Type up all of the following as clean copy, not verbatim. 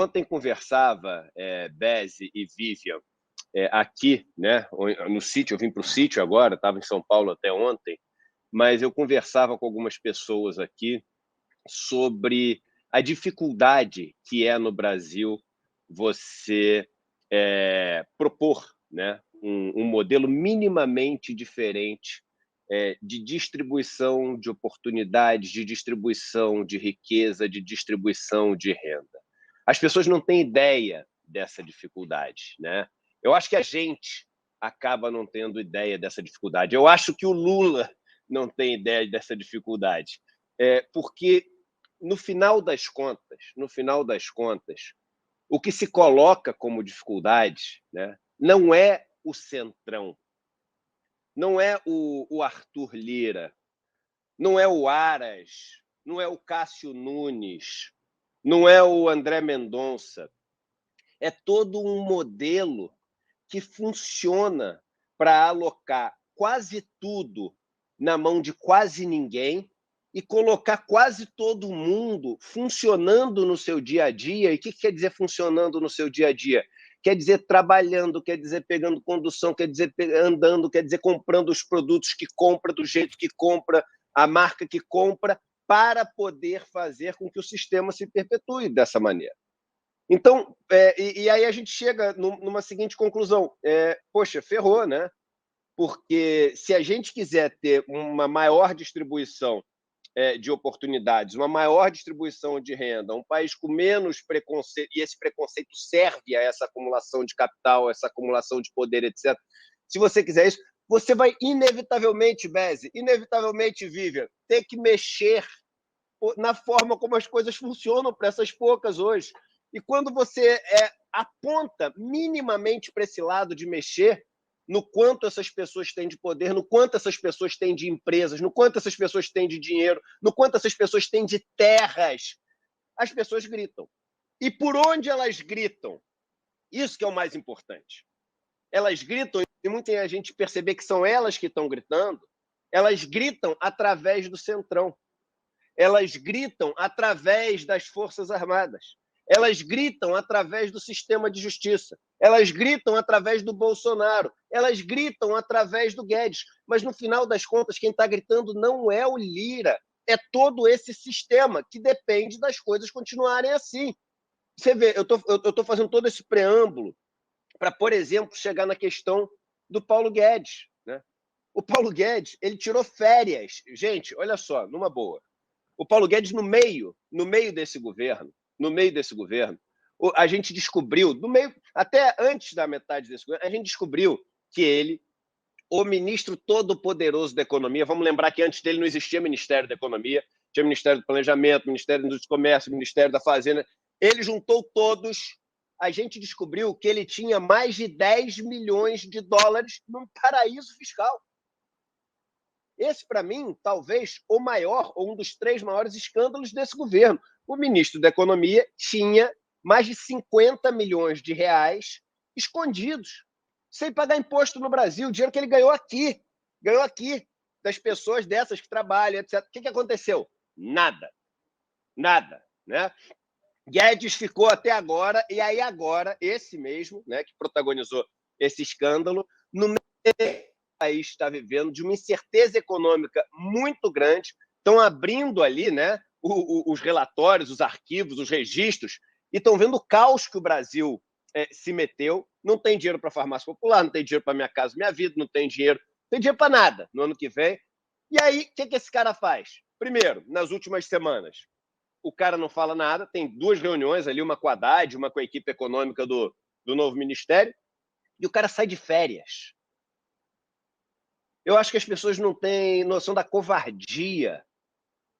ontem conversava, Beze e Vivian, aqui, né, no sítio, eu vim para o sítio agora, estava em São Paulo até ontem, mas eu conversava com algumas pessoas aqui sobre a dificuldade que é no Brasil você propor, né, um modelo minimamente diferente de distribuição de oportunidades, de distribuição de riqueza, de distribuição de renda. As pessoas não têm ideia dessa dificuldade, né? Eu acho que a gente acaba não tendo ideia dessa dificuldade. Eu acho que o Lula não tem ideia dessa dificuldade, porque no final das contas, o que se coloca como dificuldade, né, não é o Centrão, não é o Arthur Lira, não é o Aras, não é o Cássio Nunes, não é o André Mendonça. É todo um modelo que funciona para alocar quase tudo na mão de quase ninguém e colocar quase todo mundo funcionando no seu dia a dia. E o que quer dizer funcionando no seu dia a dia? Quer dizer trabalhando, quer dizer pegando condução, quer dizer andando, quer dizer comprando os produtos que compra, do jeito que compra, a marca que compra, para poder fazer com que o sistema se perpetue dessa maneira. Então, e aí a gente chega numa seguinte conclusão: poxa, ferrou, né? Porque se a gente quiser ter uma maior distribuição de oportunidades, uma maior distribuição de renda, um país com menos preconceito, e esse preconceito serve a essa acumulação de capital, essa acumulação de poder, etc. Se você quiser isso, você vai inevitavelmente, Beze, inevitavelmente, Vivian, ter que mexer na forma como as coisas funcionam para essas poucas hoje. E quando você aponta minimamente para esse lado de mexer, no quanto essas pessoas têm de poder, no quanto essas pessoas têm de empresas, no quanto essas pessoas têm de dinheiro, no quanto essas pessoas têm de terras, as pessoas gritam. E por onde elas gritam? Isso que é o mais importante. Elas gritam, e muita gente perceber que são elas que estão gritando, elas gritam através do Centrão. Elas gritam através das Forças Armadas. Elas gritam através do sistema de justiça. Elas gritam através do Bolsonaro. Elas gritam através do Guedes. Mas, no final das contas, quem está gritando não é o Lira. É todo esse sistema que depende das coisas continuarem assim. Você vê, eu estou fazendo todo esse preâmbulo para, por exemplo, chegar na questão do Paulo Guedes, né? O Paulo Guedes, ele tirou férias. Gente, olha só, numa boa. O Paulo Guedes, no meio desse governo, a gente descobriu, até antes da metade desse governo, a gente descobriu que ele, o ministro todo-poderoso da Economia, vamos lembrar que antes dele não existia Ministério da Economia, tinha Ministério do Planejamento, Ministério do Comércio, Ministério da Fazenda, ele juntou todos, a gente descobriu que ele tinha mais de 10 milhões de dólares num paraíso fiscal. Esse, para mim, talvez o maior, ou um dos 3 maiores escândalos desse governo. O ministro da Economia tinha mais de 50 milhões de reais escondidos, sem pagar imposto no Brasil, dinheiro que ele ganhou aqui, das pessoas dessas que trabalham, etc. O que aconteceu? Nada, né? Guedes ficou até agora, e aí agora, esse mesmo, né, que protagonizou esse escândalo, no meio país está vivendo de uma incerteza econômica muito grande, estão abrindo ali, né, os relatórios, os arquivos, os registros, e estão vendo o caos que o Brasil se meteu. Não tem dinheiro para a farmácia popular, não tem dinheiro para Minha Casa Minha Vida, não tem dinheiro para nada no ano que vem. E aí, o que esse cara faz? Primeiro, nas últimas semanas, o cara não fala nada, tem 2 reuniões ali, uma com a Haddad, uma com a equipe econômica do novo ministério, e o cara sai de férias. Eu acho que as pessoas não têm noção da covardia,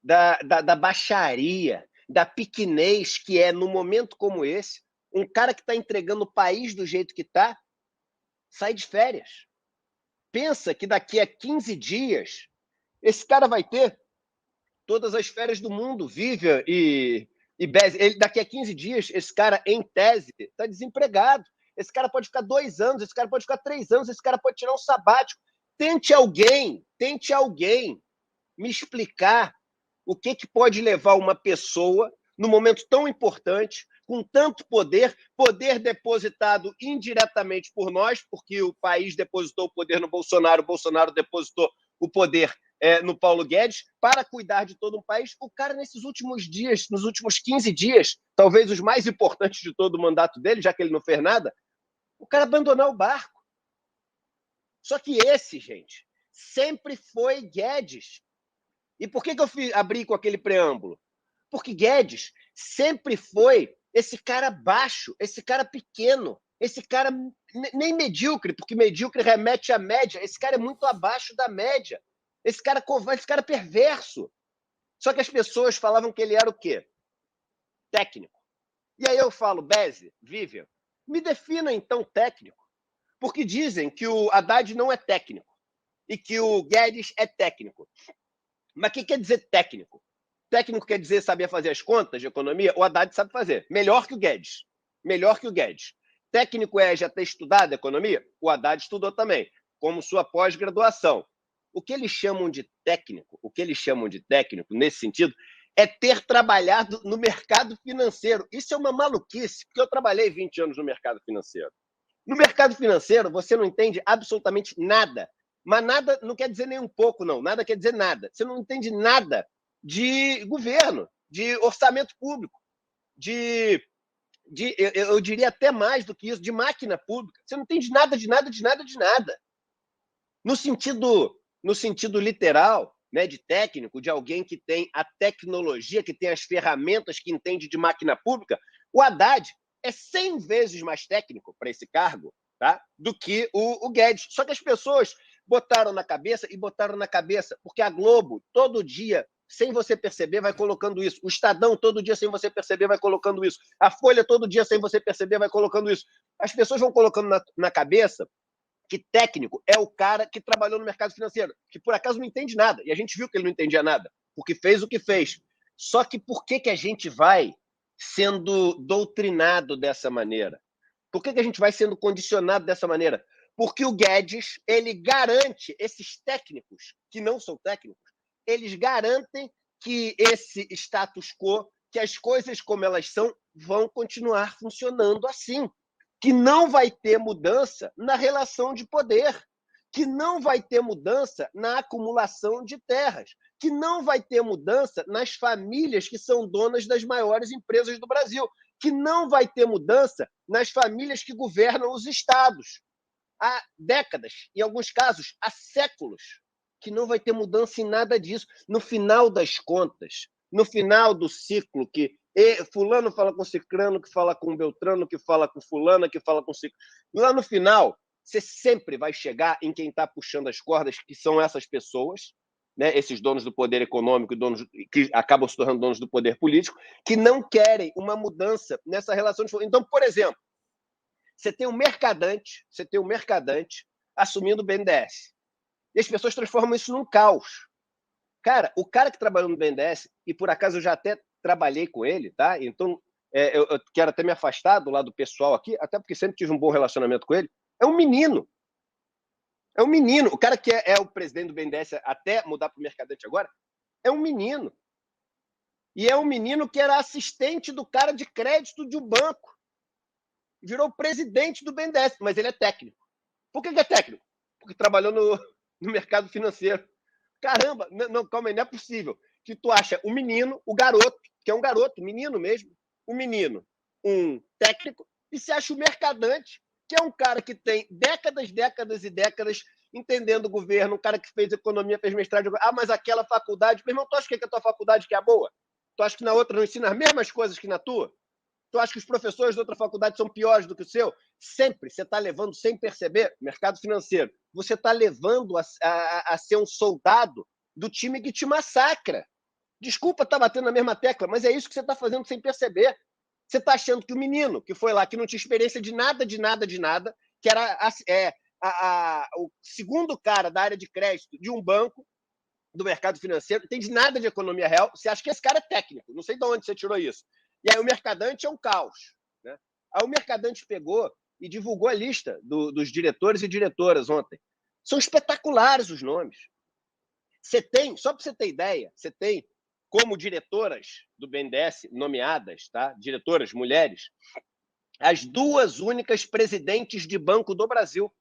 da baixaria, da pequenez que é, num momento como esse, um cara que está entregando o país do jeito que está, sai de férias. Pensa que daqui a 15 dias, esse cara vai ter todas as férias do mundo, Vivian e Beze. Daqui a 15 dias, esse cara, em tese, está desempregado. Esse cara pode ficar 2 anos, esse cara pode ficar 3 anos, esse cara pode tirar um sabático. Tente alguém me explicar o que pode levar uma pessoa, num momento tão importante, com tanto poder, poder depositado indiretamente por nós, porque o país depositou o poder no Bolsonaro, o Bolsonaro depositou o poder no Paulo Guedes, para cuidar de todo um país. O cara, nesses últimos dias, nos últimos 15 dias, talvez os mais importantes de todo o mandato dele, já que ele não fez nada, o cara abandonou o barco. Só que esse, gente, sempre foi Guedes. E por que eu abri com aquele preâmbulo? Porque Guedes sempre foi esse cara baixo, esse cara pequeno, esse cara nem medíocre, porque medíocre remete à média. Esse cara é muito abaixo da média. Esse cara covarde, esse cara perverso. Só que as pessoas falavam que ele era o quê? Técnico. E aí eu falo, Beze, Vivian, me defina então técnico. Porque dizem que o Haddad não é técnico e que o Guedes é técnico. Mas o que quer dizer técnico? Técnico quer dizer saber fazer as contas de economia? O Haddad sabe fazer. Melhor que o Guedes. Melhor que o Guedes. Técnico é já ter estudado economia? O Haddad estudou também, como sua pós-graduação. O que eles chamam de técnico, nesse sentido, é ter trabalhado no mercado financeiro. Isso é uma maluquice, porque eu trabalhei 20 anos no mercado financeiro. No mercado financeiro, você não entende absolutamente nada. Mas nada não quer dizer nem um pouco, não. Nada quer dizer nada. Você não entende nada de governo, de orçamento público, eu diria até mais do que isso, de máquina pública. Você não entende nada de nada, de nada, de nada. No sentido literal, né, de técnico, de alguém que tem a tecnologia, que tem as ferramentas, que entende de máquina pública, o Haddad é 100 vezes mais técnico para esse cargo, tá, do que o Guedes. Só que as pessoas botaram na cabeça, porque a Globo, todo dia, sem você perceber, vai colocando isso. O Estadão, todo dia, sem você perceber, vai colocando isso. A Folha, todo dia, sem você perceber, vai colocando isso. As pessoas vão colocando na cabeça que técnico é o cara que trabalhou no mercado financeiro, que por acaso não entende nada. E a gente viu que ele não entendia nada, porque fez o que fez. Só que por que a gente vai sendo doutrinado dessa maneira? Por que a gente vai sendo condicionado dessa maneira? Porque o Guedes, ele garante, esses técnicos, que não são técnicos, eles garantem que esse status quo, que as coisas como elas são, vão continuar funcionando assim. Que não vai ter mudança na relação de poder, que não vai ter mudança na acumulação de terras, que não vai ter mudança nas famílias que são donas das maiores empresas do Brasil, que não vai ter mudança nas famílias que governam os estados. Há décadas, em alguns casos, há séculos, que não vai ter mudança em nada disso. No final das contas, no final do ciclo, que fulano fala com cicrano, que fala com beltrano, que fala com fulana, que fala com ciclano. Lá no final, você sempre vai chegar em quem está puxando as cordas, que são essas pessoas, né, esses donos do poder econômico, donos que acabam se tornando donos do poder político, que não querem uma mudança nessa relação de força. Então, por exemplo, você tem um mercadante assumindo o BNDES. E as pessoas transformam isso num caos. Cara, o cara que trabalhou no BNDES, e por acaso eu já até trabalhei com ele, tá? Então, eu quero até me afastar do lado pessoal aqui, até porque sempre tive um bom relacionamento com ele. É um menino. É um menino. O cara que é o presidente do BNDES até mudar para o mercadante agora, é um menino. E é um menino que era assistente do cara de crédito de um banco. Virou presidente do BNDES, mas ele é técnico. Por que é técnico? Porque trabalhou no mercado financeiro. Caramba, não, calma aí, não é possível que tu acha um menino, o garoto, que é um garoto, menino mesmo, um menino, um técnico, e se acha o mercadante, que é um cara que tem décadas e décadas entendendo o governo, um cara que fez economia, fez mestrado. Mas aquela faculdade, meu irmão, tu acha que a tua faculdade que é boa? Tu acha que na outra não ensina as mesmas coisas que na tua? Tu acha que os professores da outra faculdade são piores do que o seu? Sempre você está levando, sem perceber, mercado financeiro, você está levando a ser um soldado do time que te massacra. Desculpa estar batendo na mesma tecla, mas é isso que você está fazendo sem perceber. Você está achando que o menino que foi lá, que não tinha experiência de nada, que era o segundo cara da área de crédito de um banco, do mercado financeiro, não entende nada de economia real, você acha que esse cara é técnico. Não sei de onde você tirou isso. E aí o mercadante é um caos. Né? Aí o mercadante pegou e divulgou a lista dos diretores e diretoras ontem. São espetaculares os nomes. Você tem, só para você ter ideia, você tem como diretoras do BNDES, nomeadas, tá? Diretoras, mulheres, as duas únicas presidentes de banco do Brasil.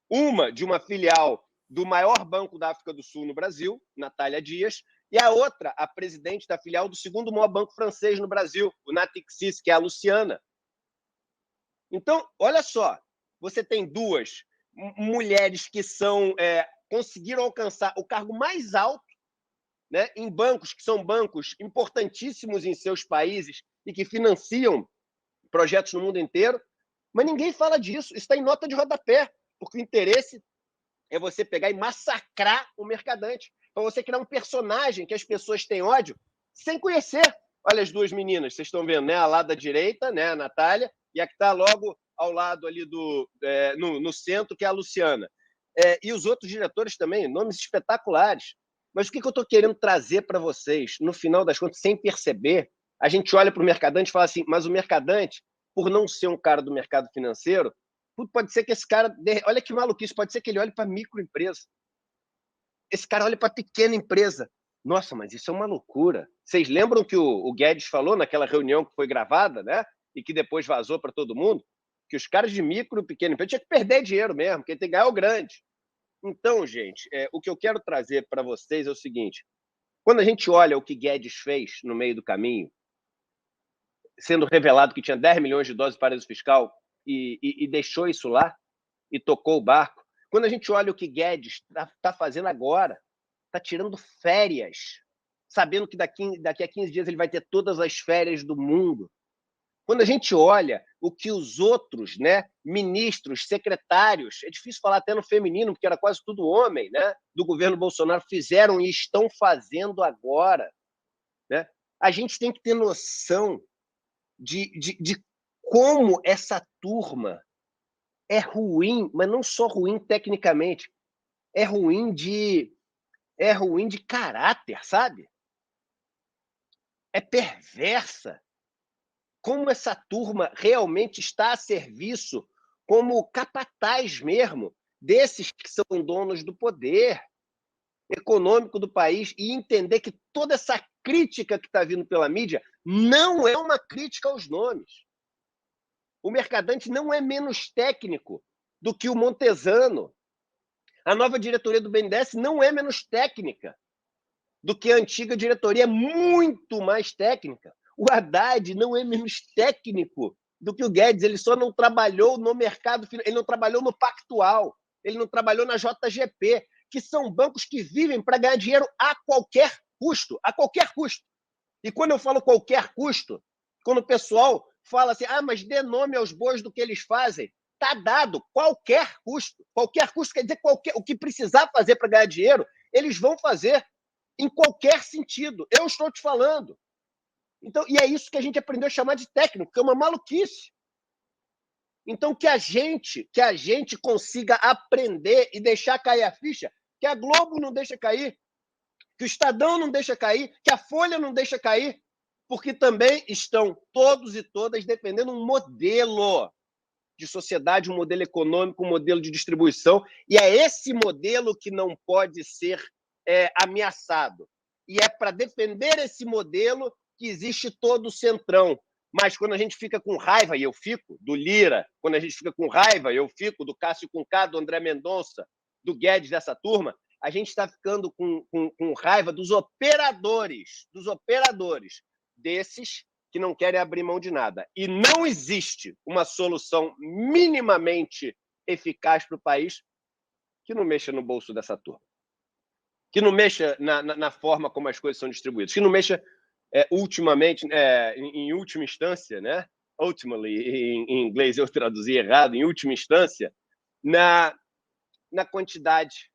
Uma de uma filial do maior banco da África do Sul no Brasil, Natália Dias, e a outra, a presidente da filial do segundo maior banco francês no Brasil, o Natixis, que é a Luciana. Então, olha só, você tem duas mulheres que conseguiram alcançar o cargo mais alto, né, em bancos que são bancos importantíssimos em seus países e que financiam projetos no mundo inteiro, mas ninguém fala disso. Isso está em nota de rodapé, porque o interesse é você pegar e massacrar o mercadante, para você criar um personagem que as pessoas têm ódio sem conhecer. Olha as duas meninas, vocês estão vendo, né? A lá da direita, né, a Natália, e a que está logo ao lado ali no centro, que é a Luciana. E os outros diretores também, nomes espetaculares. Mas o que eu estou querendo trazer para vocês, no final das contas, sem perceber, a gente olha para o mercadante e fala assim, mas o mercadante, por não ser um cara do mercado financeiro, pode ser que esse cara, olha que maluquice, pode ser que ele olhe para microempresa. Esse cara olha para pequena empresa. Nossa, mas isso é uma loucura. Vocês lembram que o Guedes falou naquela reunião que foi gravada, né? E que depois vazou para todo mundo? Que os caras de micro e pequena empresa tinham que perder dinheiro mesmo, quem tem que ganhar é o grande. Então, gente, o que eu quero trazer para vocês é o seguinte: quando a gente olha o que Guedes fez no meio do caminho, sendo revelado que tinha 10 milhões de dólares de paraíso fiscal e deixou isso lá e tocou o barco, quando a gente olha o que Guedes está fazendo agora, está tirando férias, sabendo que daqui a 15 dias ele vai ter todas as férias do mundo. Quando a gente olha o que os outros, né, ministros, secretários, é difícil falar até no feminino, porque era quase tudo homem, né, do governo Bolsonaro, fizeram e estão fazendo agora, né, a gente tem que ter noção de como essa turma é ruim, mas não só ruim tecnicamente, é ruim de caráter, sabe? É perversa. Como essa turma realmente está a serviço, como capataz mesmo, desses que são donos do poder econômico do país, e entender que toda essa crítica que está vindo pela mídia não é uma crítica aos nomes. O Mercadante não é menos técnico do que o Montesano. A nova diretoria do BNDES não é menos técnica do que a antiga diretoria, é muito mais técnica. O Haddad não é menos técnico do que o Guedes, ele só não trabalhou no mercado, ele não trabalhou no Pactual, ele não trabalhou na JGP, que são bancos que vivem para ganhar dinheiro a qualquer custo, a qualquer custo. E quando eu falo qualquer custo, quando o pessoal fala assim, mas dê nome aos bois do que eles fazem, está dado, qualquer custo. Qualquer custo quer dizer o que precisar fazer para ganhar dinheiro, eles vão fazer em qualquer sentido. Eu estou te falando. Então, e é isso que a gente aprendeu a chamar de técnico, que é uma maluquice. Então, que a gente consiga aprender e deixar cair a ficha, que a Globo não deixa cair, que o Estadão não deixa cair, que a Folha não deixa cair, porque também estão todos e todas defendendo um modelo de sociedade, um modelo econômico, um modelo de distribuição, e é esse modelo que não pode ser ameaçado. E é para defender esse modelo que existe todo o centrão. Mas quando a gente fica com raiva, e eu fico, do Lira, quando a gente fica com raiva, eu fico, do Cássio Cunca, do André Mendonça, do Guedes, dessa turma, a gente está ficando com raiva dos operadores, desses que não querem abrir mão de nada. E não existe uma solução minimamente eficaz para o país que não mexa no bolso dessa turma, que não mexa na forma como as coisas são distribuídas, que não mexa ultimamente, em última instância, né? Ultimately, em inglês eu traduzi errado, em última instância, na quantidade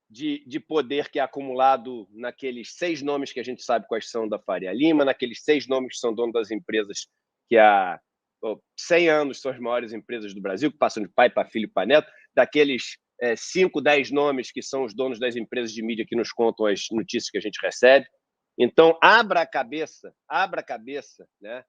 de poder que é acumulado naqueles 6 nomes que a gente sabe quais são da Faria Lima, naqueles 6 nomes que são donos das empresas que há 100 anos são as maiores empresas do Brasil, que passam de pai para filho para neto, daqueles 5, 10 nomes que são os donos das empresas de mídia que nos contam as notícias que a gente recebe. Então, abra a cabeça, né,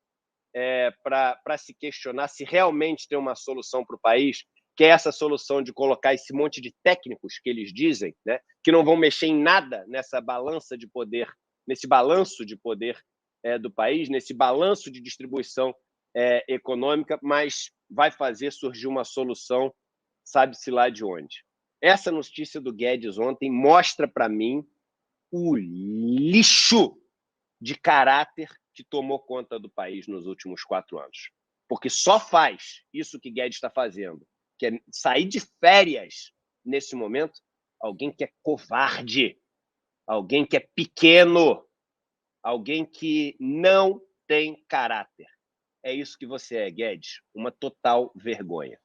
para se questionar se realmente tem uma solução para o país, que é essa solução de colocar esse monte de técnicos que eles dizem, né, que não vão mexer em nada nessa balança de poder nesse balanço de poder do país, nesse balanço de distribuição econômica, mas vai fazer surgir uma solução, sabe-se lá de onde. Essa notícia do Guedes ontem mostra para mim o lixo de caráter que tomou conta do país nos últimos 4 anos. Porque só faz isso que Guedes está fazendo, que é sair de férias nesse momento, alguém que é covarde, alguém que é pequeno, alguém que não tem caráter. É isso que você é, Guedes, uma total vergonha.